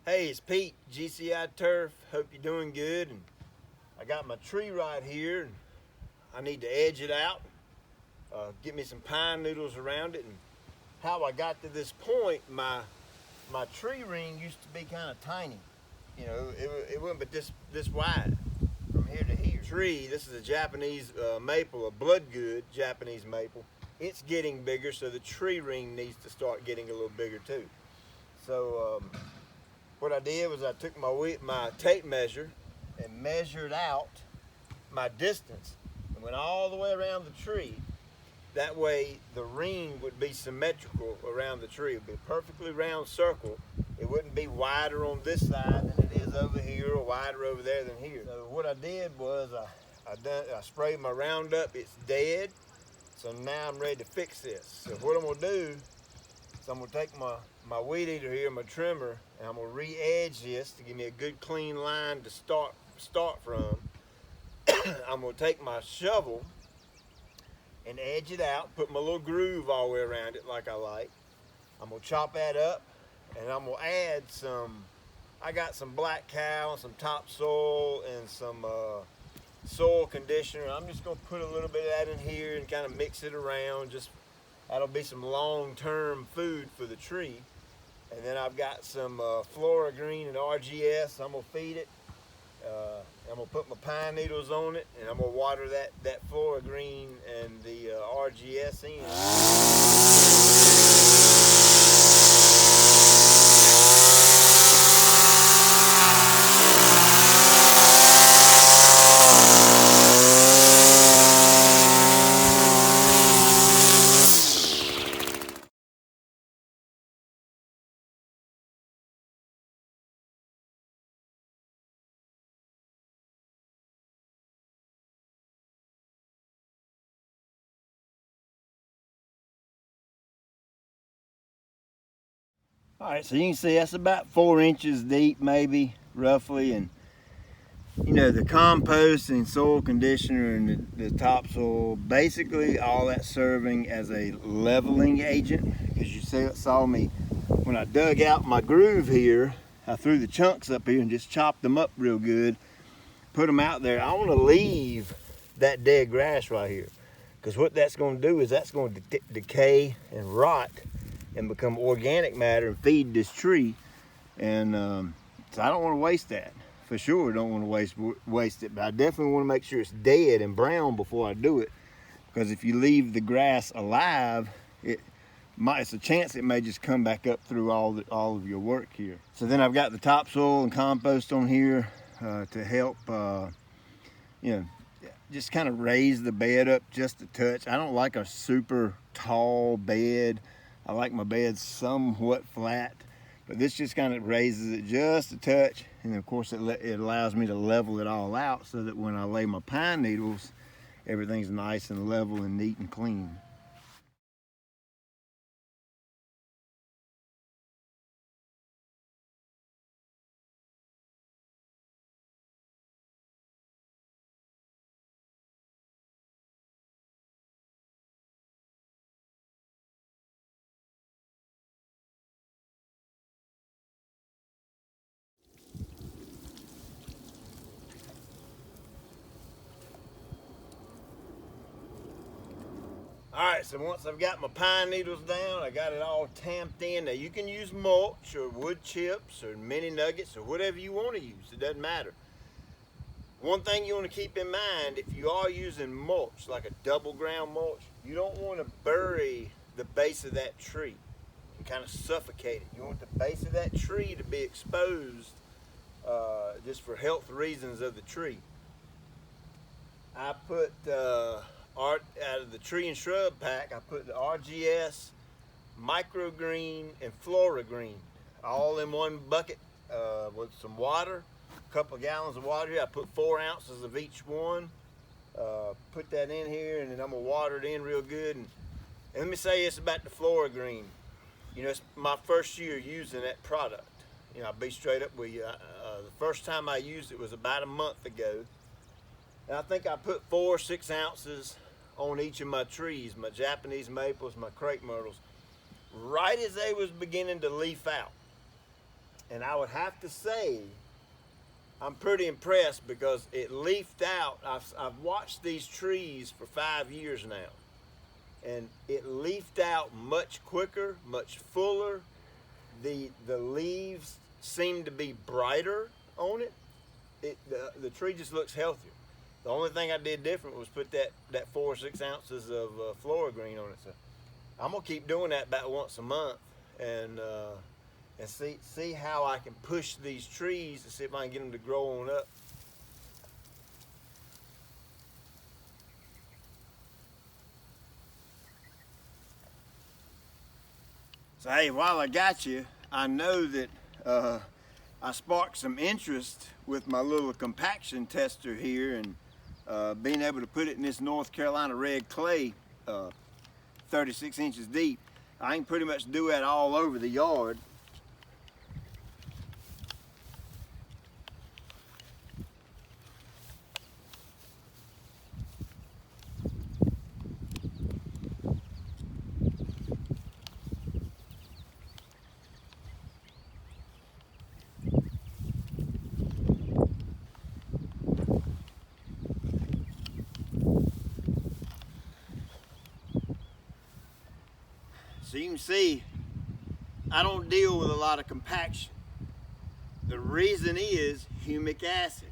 Hey, it's Pete, GCI Turf. Hope you're doing good. And I got my tree right here, and I need to edge it out, get me some pine needles around it. And how I got to this point, my tree ring used to be kind of tiny. You know, it wasn't but this wide from here to here. Tree, this is a Japanese maple, a bloodgood Japanese maple. It's getting bigger, so the tree ring needs to start getting a little bigger too. So what I did was I took my tape measure and measured out my distance and went all the way around the tree. That way the ring would be symmetrical around the tree. It would be a perfectly round circle. It wouldn't be wider on this side than it is over here or wider over there than here. So what I did was I sprayed my Roundup. It's dead. So now I'm ready to fix this. So what I'm gonna do is I'm gonna take my weed eater here, my trimmer, and I'm gonna re-edge this to give me a good clean line to start from. I'm gonna take my shovel and edge it out, put my little groove all the way around it like I like. I'm gonna chop that up, and I'm gonna add I got some black cow and some topsoil and some soil conditioner. I'm just gonna put a little bit of that in here and kind of mix it around. That'll be some long-term food for the tree. And then I've got some Flora Green and RGS. I'm gonna feed it. I'm gonna put my pine needles on it, and I'm gonna water that Flora Green and the RGS in. All right, so you can see that's about 4 inches deep, maybe, roughly. And you know, the compost and soil conditioner and the topsoil, basically all that's serving as a leveling agent. Because you saw me when I dug out my groove here, I threw the chunks up here and just chopped them up real good, put them out there. I want to leave that dead grass right here, because what that's going to do is that's going to decay and rot and become organic matter and feed this tree. And so I don't want to waste that. For sure don't want to waste it, but I definitely want to make sure it's dead and brown before I do it, because if you leave the grass alive, it's a chance it may just come back up through all of your work here. So then I've got the topsoil and compost on here to help you know, just kind of raise the bed up just a touch. I don't like a super tall bed. I like my bed somewhat flat, but this just kind of raises it just a touch. And of course it allows me to level it all out so that when I lay my pine needles, everything's nice and level and neat and clean. All right, so once I've got my pine needles down, I got it all tamped in. Now you can use mulch or wood chips or mini nuggets or whatever you want to use. It doesn't matter. One thing you want to keep in mind, if you are using mulch, like a double ground mulch, you don't want to bury the base of that tree and kind of suffocate it. You want the base of that tree to be exposed just for health reasons of the tree. I put out of the tree and shrub pack, I put the RGS, microgreen, and Flora Green all in one bucket with some water, a couple of gallons of water here. I put 4 ounces of each one. Put that in here, and then I'm gonna water it in real good. And let me say this about the Flora Green. You know, it's my first year using that product. You know, I'll be straight up with you. The first time I used it was about a month ago. And I think I put 4 or 6 ounces on each of my trees, my Japanese maples, my crepe myrtles, right as they was beginning to leaf out. And I would have to say, I'm pretty impressed because it leafed out. I've watched these trees for 5 years now, and it leafed out much quicker, much fuller. The leaves seem to be brighter on it. The tree just looks healthier. The only thing I did different was put that 4 or 6 ounces of flora green on it. So I'm gonna keep doing that about once a month, and see how I can push these trees to see if I can get them to grow on up. So hey, while I got you, I know that I sparked some interest with my little compaction tester here, and being able to put it in this North Carolina red clay, 36 inches deep. I can pretty much do that all over the yard. So you can see, I don't deal with a lot of compaction. The reason is humic acid.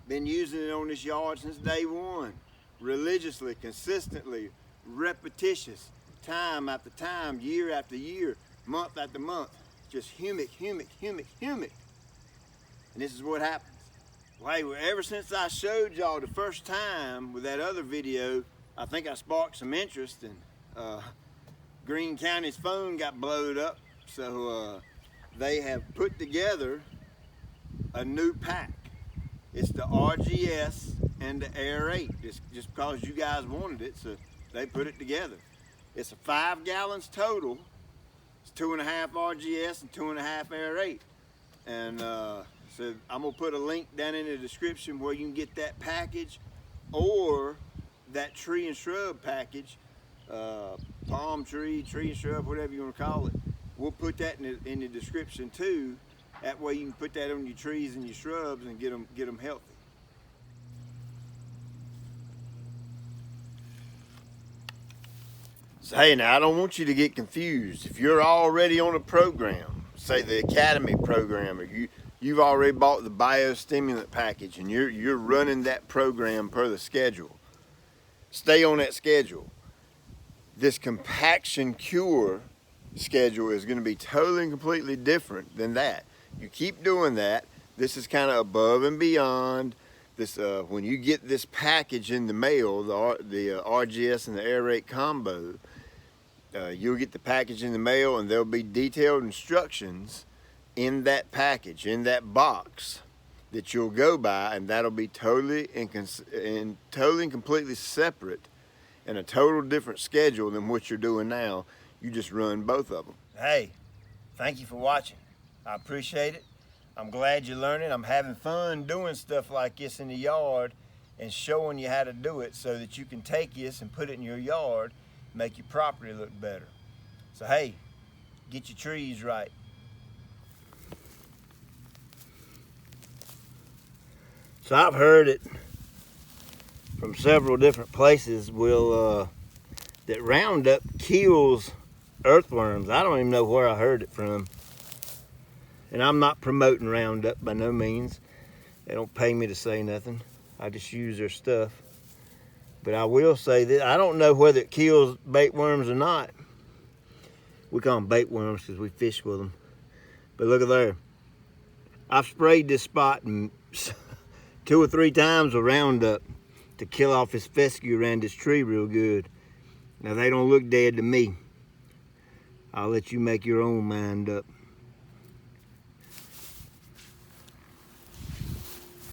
Been using it on this yard since day one. Religiously, consistently, repetitious, time after time, year after year, month after month. Just humic, humic, humic, humic. And this is what happens. Well, hey, ever since I showed y'all the first time with that other video, I think I sparked some interest, and Greene County's phone got blowed up, so they have put together a new pack. It's the RGS and the Aerate, just because you guys wanted it, so they put it together. It's 5 gallons total. It's 2.5 RGS and 2.5 Aerate. And so I'm gonna put a link down in the description where you can get that package, or that tree and shrub package, palm tree, tree and shrub, whatever you want to call it. We'll put that in the description too. That way you can put that on your trees and your shrubs and get them healthy. So hey, now I don't want you to get confused. If you're already on a program, say the Academy program, or you've already bought the BioStimulant Package and you're running that program per the schedule, stay on that schedule. This compaction cure schedule is going to be totally and completely different than that. You keep doing that. This is kind of above and beyond. This when you get this package in the mail, the RGS and the Aerate combo, you'll get the package in the mail, and there'll be detailed instructions in that package, in that box, that you'll go by, and that'll be totally and completely separate, and a total different schedule than what you're doing now. You just run both of them. Hey, thank you for watching. I appreciate it. I'm glad you're learning. I'm having fun doing stuff like this in the yard and showing you how to do it so that you can take this and put it in your yard, make your property look better. So hey, get your trees right. So I've heard it from several different places that Roundup kills earthworms. I don't even know where I heard it from. And I'm not promoting Roundup by no means. They don't pay me to say nothing. I just use their stuff. But I will say that I don't know whether it kills bait worms or not. We call them bait worms because we fish with them. But look at there. I've sprayed this spot 2 or 3 times with Roundup to kill off this fescue around this tree real good. Now they don't look dead to me. I'll let you make your own mind up.